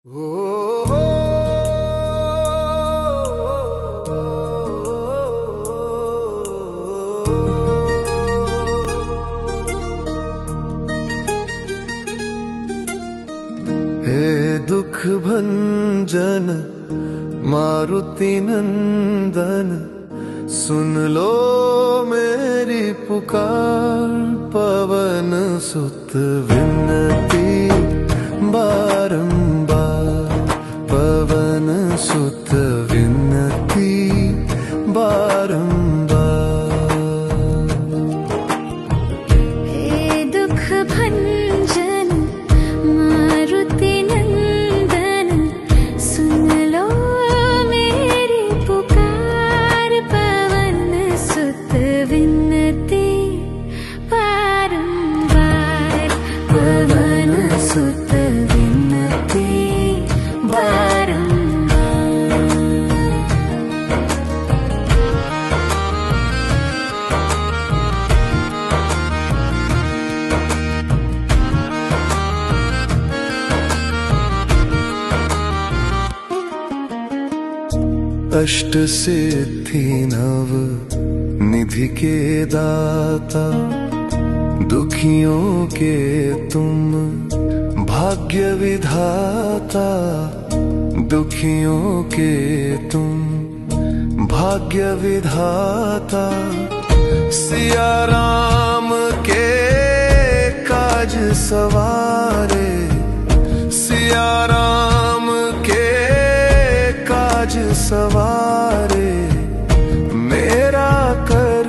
हे दुख भंजन मारुति नंदन, सुन लो मेरी पुकार। पवन सुत विनती बारंबार, पवन सुत विनती बारंबार। हे दुख भंजन मारुति नंदन, सुन लो मेरी पुकार। पवन सुत विनती बारंबार, पवन सुत विनती बारंबार। अष्ट सिद्धि नव निधि के दाता, दुखियों के तुम भाग्य विधाता। दुखियों के तुम भाग्य विधाता, सिया राम के काज सवारे। सिया राम के काज सवारे, मेरा कर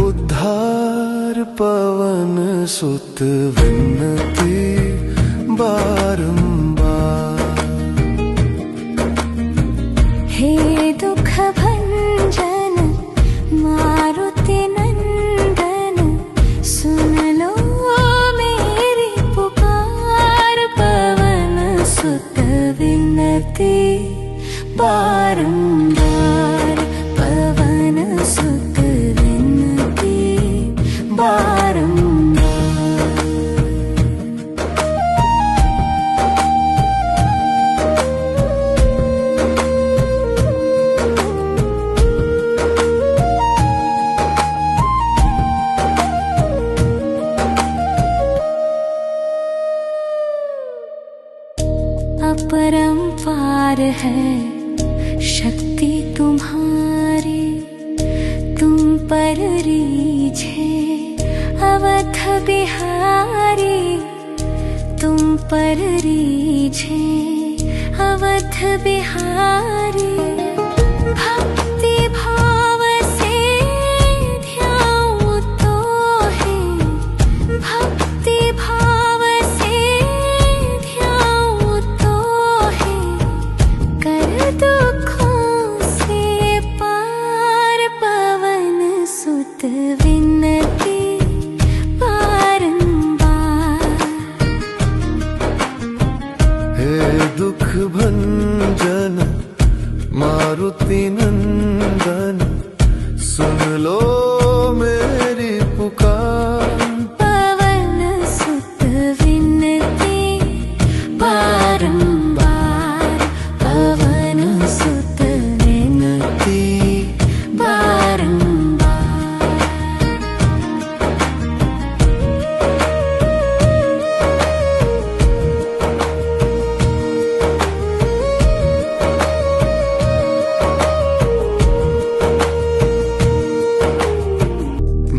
उद्धार। पवन सुत विनती बारंबार। हे दुख भंजन मारुति नंदन, सुन लो मेरी पुकार। पवन सुत विनती बारंबार, पवन सुत विनती बारंबार। अपरंपार है शक्ति तुम्हारी, तुम पर रीझे अवध बिहारी। तुम पर रीझे अवध बिहारी, भक्ति भाव से ध्याऊं तो है। भक्ति भाव से ध्याऊं तो है, कर दुखों से पार। पवन सुत विनती बारंबार। हे दुख भंजन मारुति नंदन, सुन लो मेरी पुकार। पवन सुत विनती बारंबार, पवन सुत विनती बारंबार।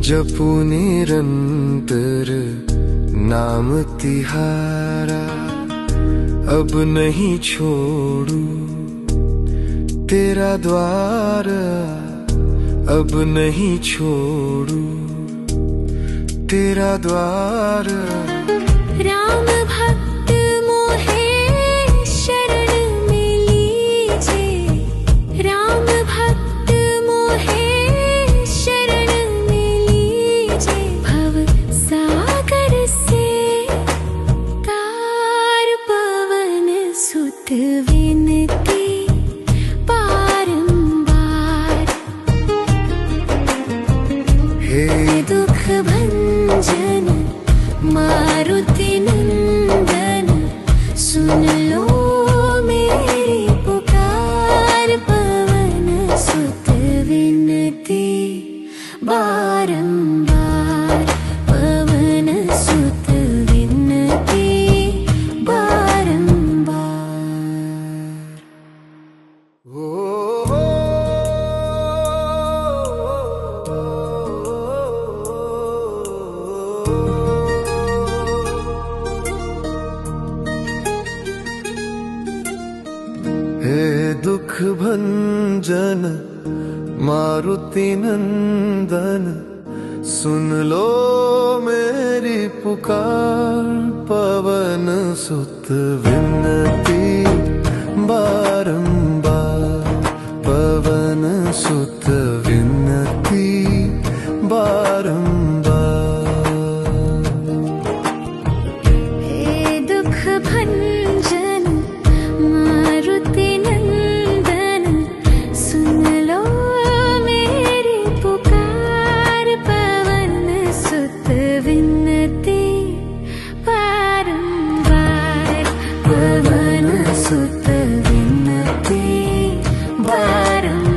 जपू निरंतर नाम तिहारा, अब नहीं छोड़ू तेरा द्वार। अब नहीं छोड़ू तेरा द्वार। राम भक्त मोहे शरण में लीजे, राम भक्त मोहे शरण में लीजे। भव सागर से तार, पवन सुत विनती बारंबार। हे दुख भंजन मारुति नंदन, सुन लो मेरी पुकार, पवन सुत विनती बारंबार, पवन सुत विनती बारंबार। हे दुख भंजन मारुति नंदन, सुन लो मेरी पुकार, पवन सुत विनती बारंबार, पवन सुत विनती बारंबार। हे दुख भंजन मारुति नंदन, सुन लो मेरी पुकार, पवन सुत विनती बारंबार, पवन सुत विनती बारंबार।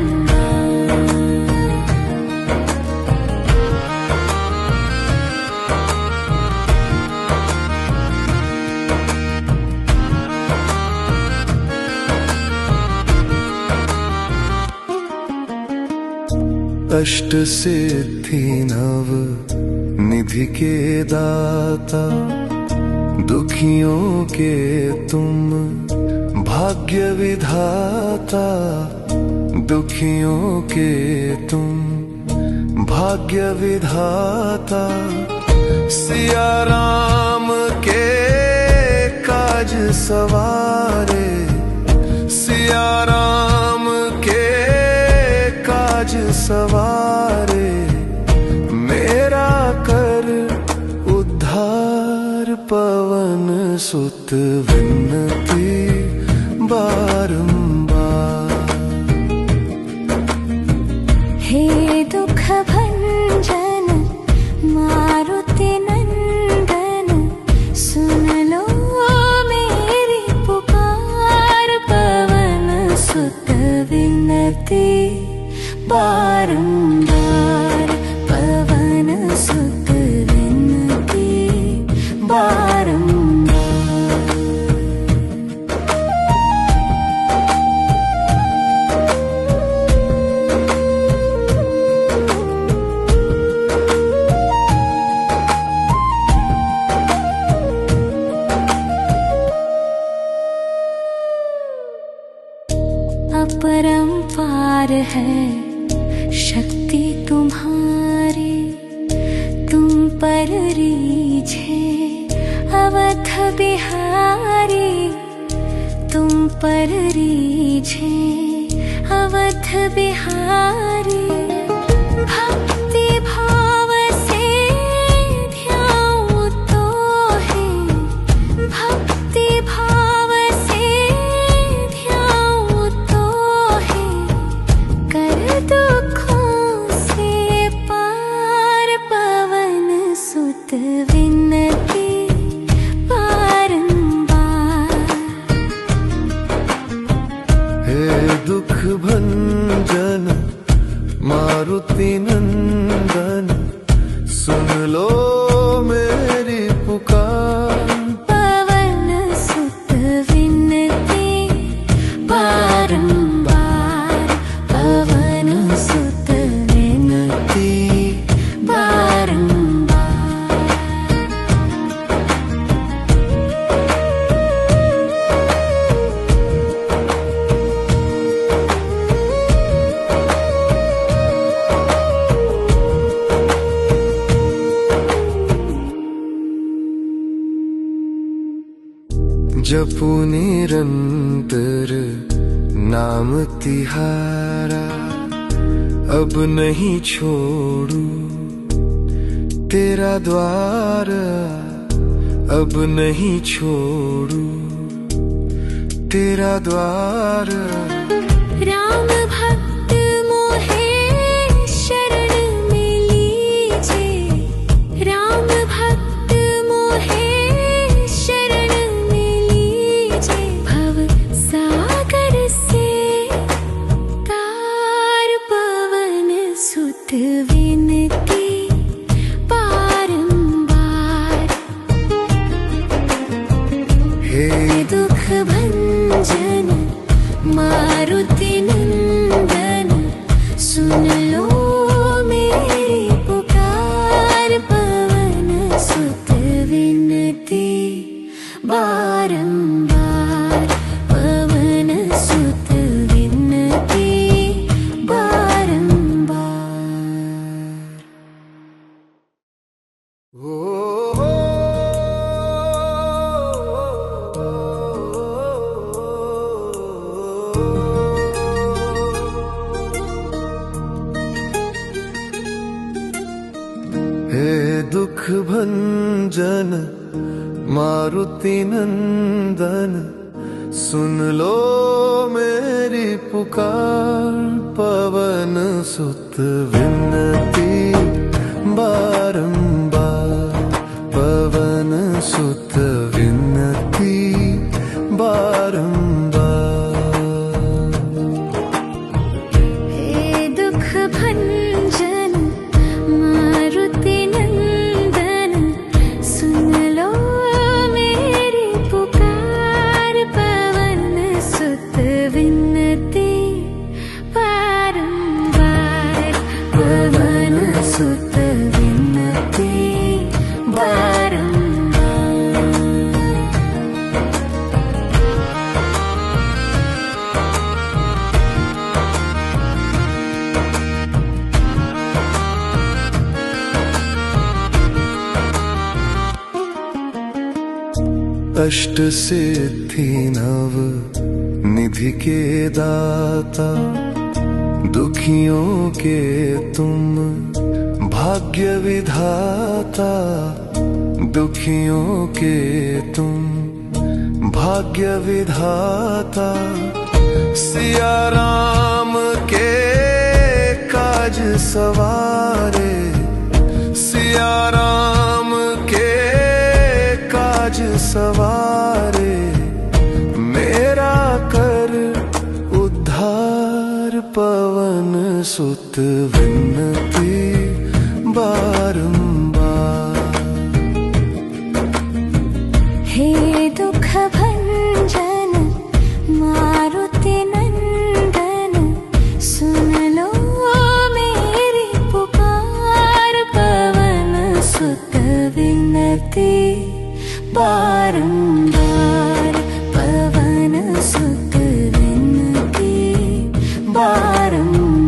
अष्ट सिद्धि नव निधि के दाता, दुखियों के तुम भाग्य विधाता, दुखियों के तुम भाग्य विधाता। सिया राम के काज सवारे, सिया राम के काज सवारे, मेरा कर उद्धार, पवन सुत विनती बारंबार। हे दुख भंजन मारुति नंदन, सुन लो मेरी पुकार, पवन सुत विनती बारंबार, पवन सुत विनती बारंबार। अपरंपार है शक्ति तुम्हारी, तुम पर रीझे अवध बिहारी, तुम पर रीझे अवध बिहारी। भक्ति भाव से ध्याऊं तो है, भक्ति भाव से ध्याऊं तो है, कर दुखों से पार, पवन सुत विनती बारंबार। हे दुख भंजन मारुति नंदन, सुन लो मेरी पुकार, पवन सुत विनती बारंबार, पवन सुत विनती बारंबार। जपू निरंतर नाम तिहारा, अब नहीं छोड़ू तेरा द्वार, अब नहीं छोड़ू तेरा द्वार। राम भक्त मोहे शरण में लीजे, राम भक्त मोहे शरण में लीजे, भव सा भंजन मारुति नंदन सुन लो मेरी पुकार पवन सुत विनती बारंबार पवन सुत विनती बारंबार। हे दुख भंजन मारुति नंदन सुन लो मेरी पुकार पवन सुत विनती बारंबार पवन सुत विनती बारंबार। हे दुख भंजन मारुति नंदन सुन लो मेरी पुकार पवन सुत विनती बारंबार पवन सुत विनती बारंबार। अष्ट सिद्धि नव निधि के दाता दुखियों के तुम भाग्य विधाता दुखियों के तुम भाग्य विधाता सिया राम के काज सवारे सिया राम के काज सवारे मेरा कर उद्धार पवन सुत विनती बारंबार। हे दुख भंजन मारुति नंदन सुन लो मेरी पुकार पवन सुत विनती बारंबार पवन सुत विनती बारंबार।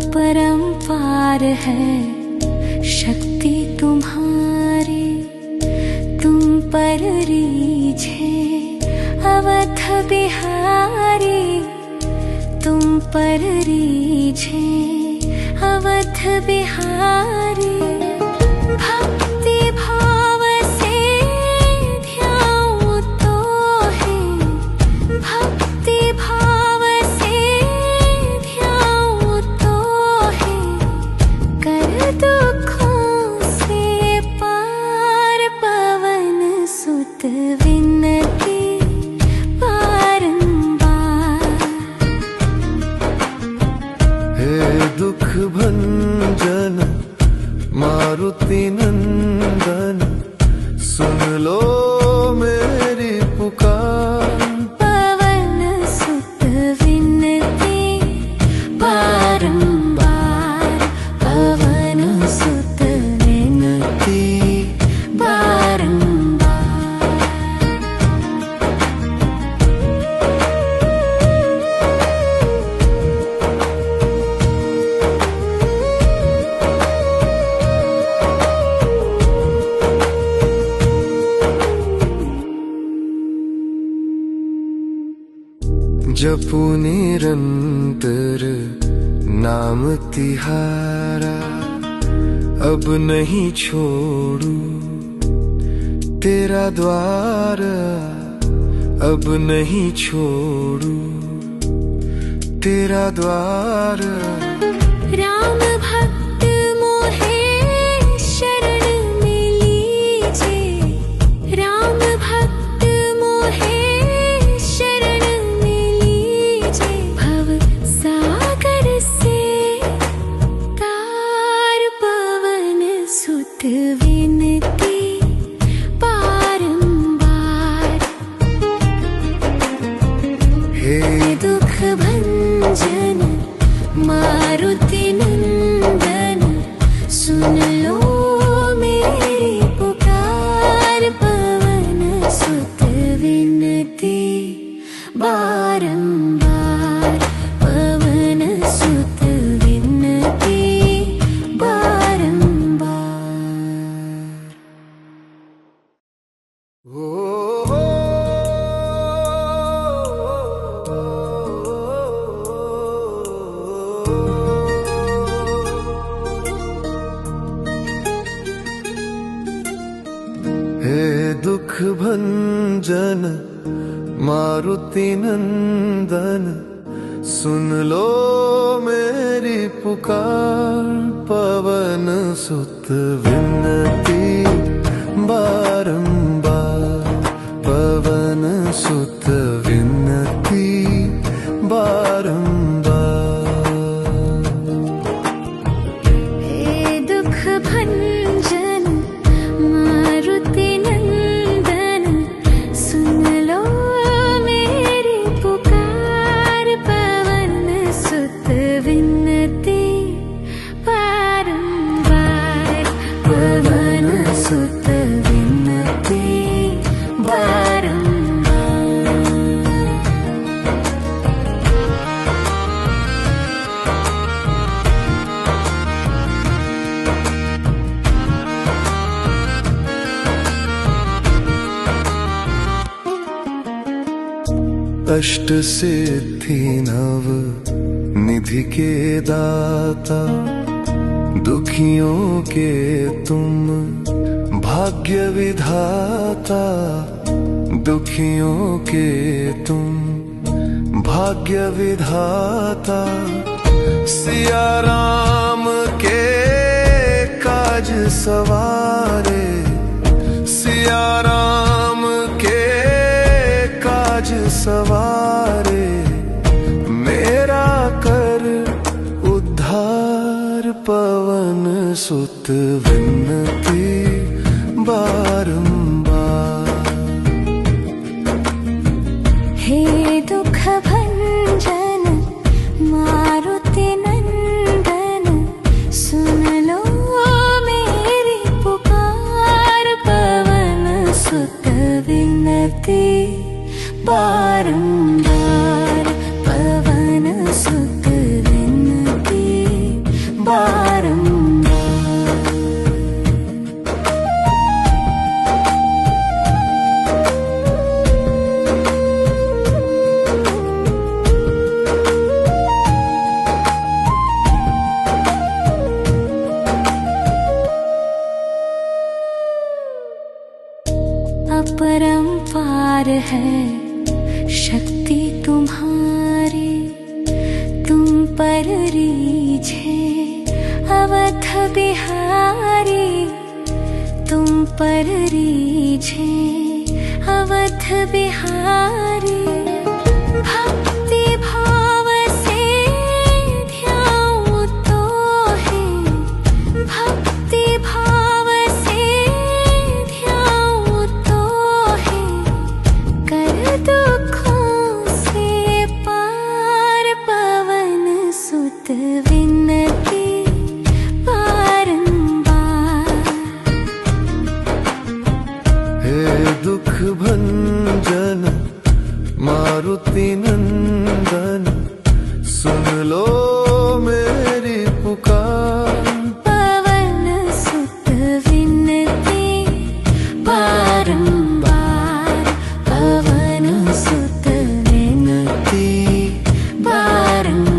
अपरंपार है शक्ति तुम्हारी तुम पर रीझे अवध बिहारी तुम पर रीझे अवध बिहारी। भक्ति भाव से ध्याऊं तो है भक्ति भाव से ध्याऊं तो है कर दुखों से पार पवन सुत विनती बारंबार। हे दुख भंजन मारुति नंदन सुन लो मेरी पुकार पवन सुत विनती बारंबार पवन सुत विनती बारंबार। जपू निरंतर नाम तिहारा अब नहीं छोड़ू तेरा द्वार अब नहीं छोड़ू तेरा द्वार। राम भक्त मोहे शरण में लीजे हे दुख भंजन मारुति नंदन, सुन लो मेरी पुकार। पवन सुत विनती बारंबार, पवन सुत विनती बारंबार। हे दुख भंजन मारुति नंदन, सुन लो मेरी पुकार। पवन सुत विनती बारंबार, पवन सुत विनती बारंबार। अष्ट सिद्धि नव निधि के दाता, दुखियों के तुम भाग्य विधाता। दुखियों के तुम भाग्य विधाता। सिया राम के काज सवारे, सिया राम के काज सवारे। मेरा कर उद्धार, पवन सुत विनती बारंबार। हे दुख भंजन मारुति नंदन, सुन लो मेरी पुकार। पवन सुत विनती बारंबार, पवन सुत विनती बारंबार। अपरंपार है शक्ति तुम्हारी, तुम पर रीझे अवध बिहारी। तुम पर रीझे अवध बिहारी। भक्ति भाव से ध्याऊं तो है, भक्ति भाव से ध्याऊं तो है। कर दुखों से पार, पवन सुत विनती बारंबार। हे दुख भंजन मारुति नंदन, सुन लो मेरी पुकार। पवन सुत विनती बारंबार, पवन सुत विनती बारंबार।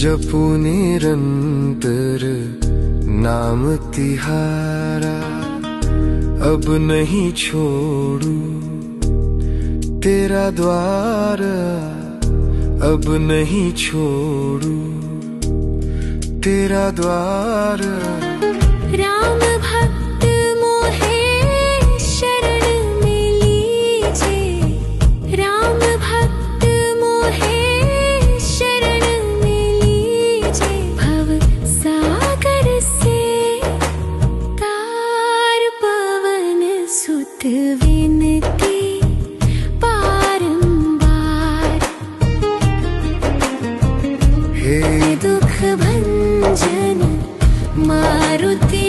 जपू निरंतर नाम तिहारा, अब नहीं छोड़ू तेरा द्वार। अब नहीं छोड़ू तेरा द्वार। राम भक्त मोहे शरण में लीजे, राम भक्त मोहे शरण में लीजे। भव सागर से तार, पवन सुत विनती बारंबार। हे दुख भंजन मारुति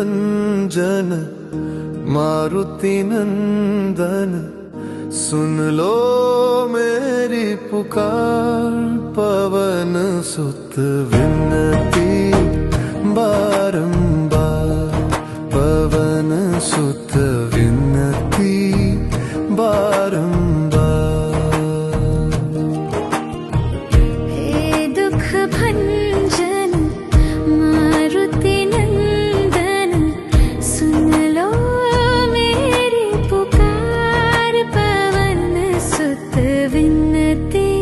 भंजन मारुति नंदन, सुन लो मेरी पुकार। पवन सुत विनती बारंबार, पवन सुत विनती बारंबार। हे दुख भंजन मारुति नंदन, सुन लो मेरी पुकार। पवन सुत विनती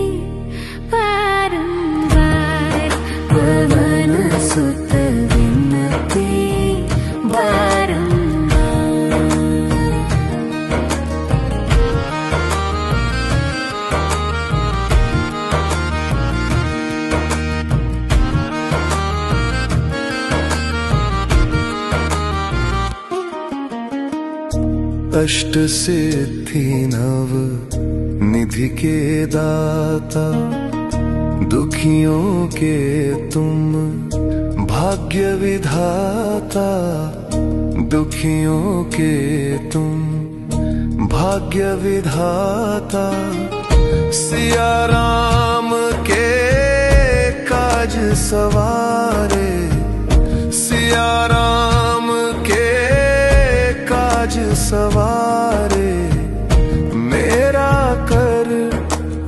बारंबार, पवन सुत विनती बारंबार। अष्ट सिद्धि नव निधि के दाता, दुखियों के तुम भाग्य विधाता। दुखियों के तुम भाग्य विधाता, सिया राम के काज सवारे। सिया राम के काज सवारे, मेरा कर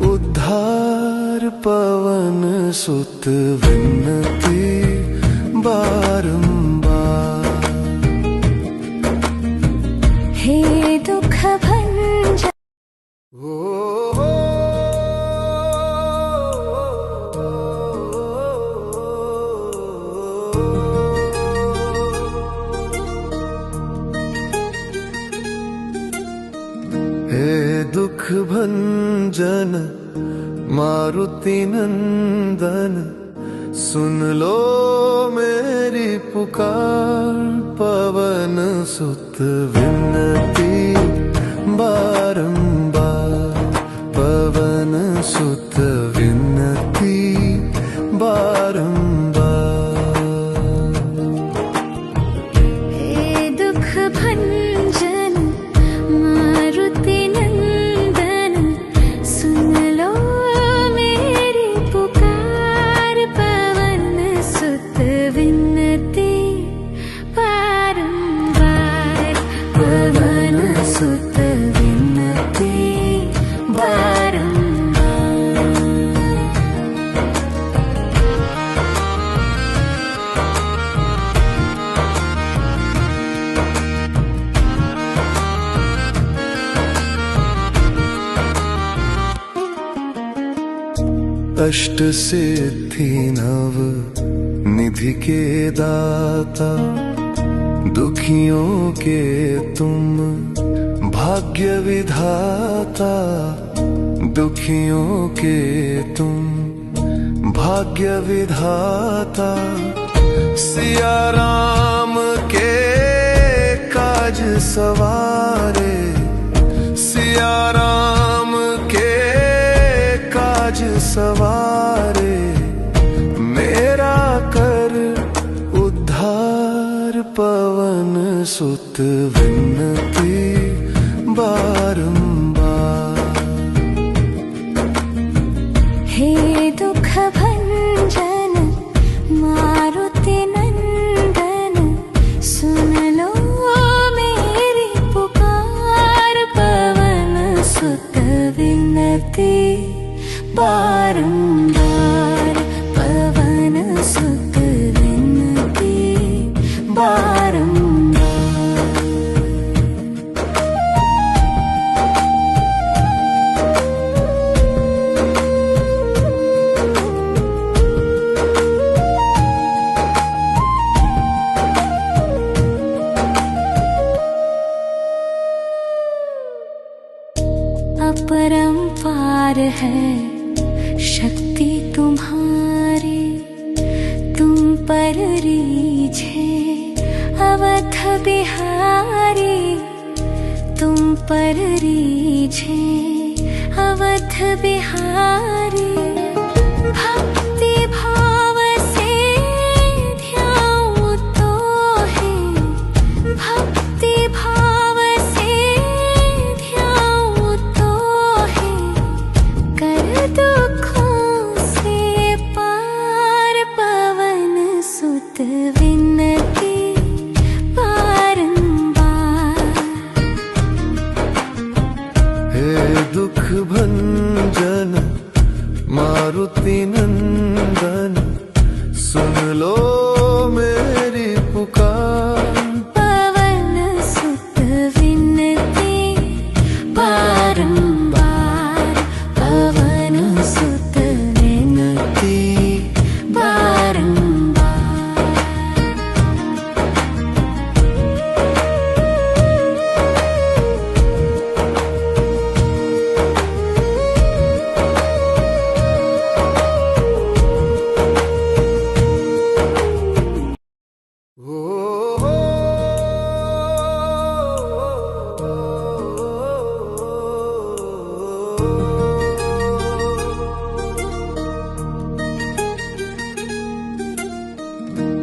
उद्धार। पवन सुत विनती बारंबार। हे दुख भंजन हे दुख भंजन मारुति नंदन, सुन लो मेरी पुकार। पवन सुत विनती बारंबार, पवन सुत विनती बारंबार। हे दुख भंजन मारुति नंदन, सुन लो मेरी पुकार। पवन सुत विनती बारंबार, पवन सुत विनती बारंबार। अष्ट सिद्धि नव निधि के दाता, दुखियों के तुम भाग्य विधाता। दुखियों के तुम भाग्य विधाता, सिया राम के काज सवारे। सिया राम के काज सवारे, मेरा कर उद्धार। पवन सुत विनती बारंबार। हे दुख भंजन मारुति नंदन, सुन लो मेरी पुकार। पवन सुत विनती बारंबार, पवन सुत विनती बारंबार। अपरंपार है शक्ति तुम्हारी, तुम पर रीझे अवध बिहारी। तुम पर रीझे अवध बिहारी। भक्ति भाव से ध्याऊं तो है मारुति नंदन सुन लो मेरी पुकार। पवन सुत विनती बारंबार, पवन सुत विनती बारंबार।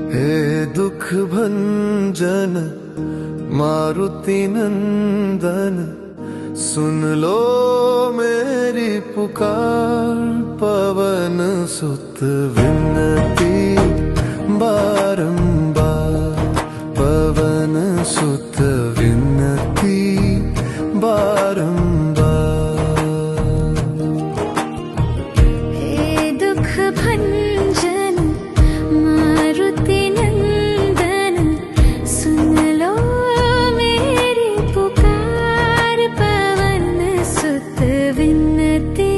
हे दुख भंजन मारुति नंदन सुन लो मेरी पुकार। पवन सुत विनती बारंबार, पवन सुत विनती बारंबार। हे दुख भंजन मारुति नंदन सुन लो मेरी पुकार। पवन सुत विनती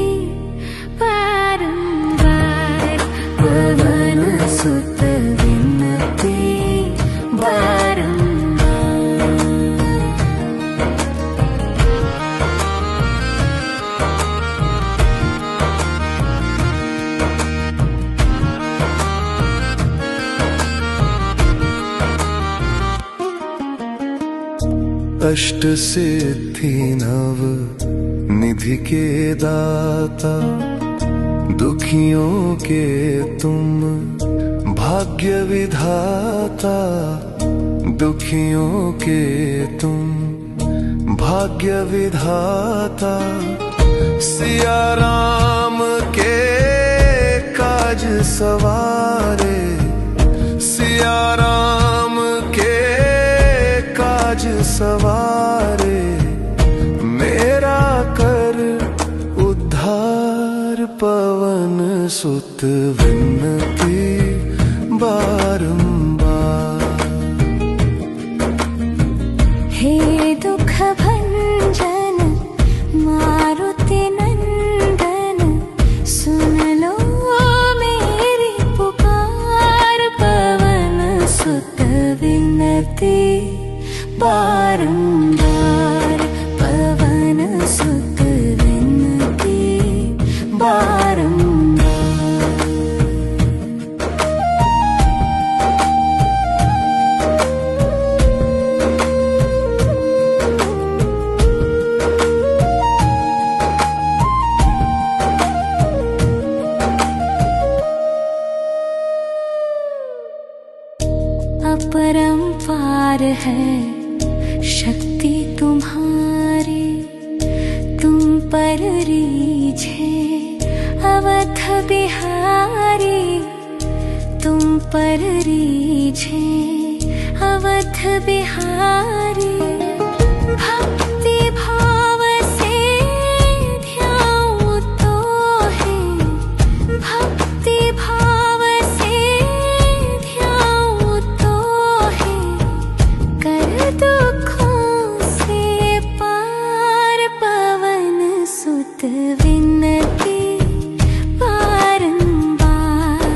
बारंबार, पवन सुत विनती बारंबार। अष्ट सिद्धि नव निधि के दाता, दुखियों के तुम भाग्य विधाता। दुखियों के तुम भाग्य विधाता। सिया राम के काज सवारे, सिया राम के काज सवारे। मेरा कर उद्धार, पवन सुत विनती बारंबार। हे दुख भंजन मारुति नंदन सुन लो मेरी पुकार। पवन सुत विनती बारंबार, पवन सुत विनती बारंबार। अपरंपार है शक्ति तुम्हारी, तुम पर रीझे अवध बिहारी। तुम पर रीझे अवध बिहारी। भक्ति भाव से ध्याऊं तो है, भक्ति भाव से ध्याऊं तो है। कर दुखों से पार, पवन सुत विनती बारंबार।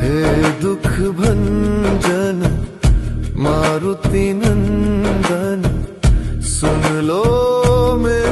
हे दुख भंजन मारुति नंदन सुन लो मेरी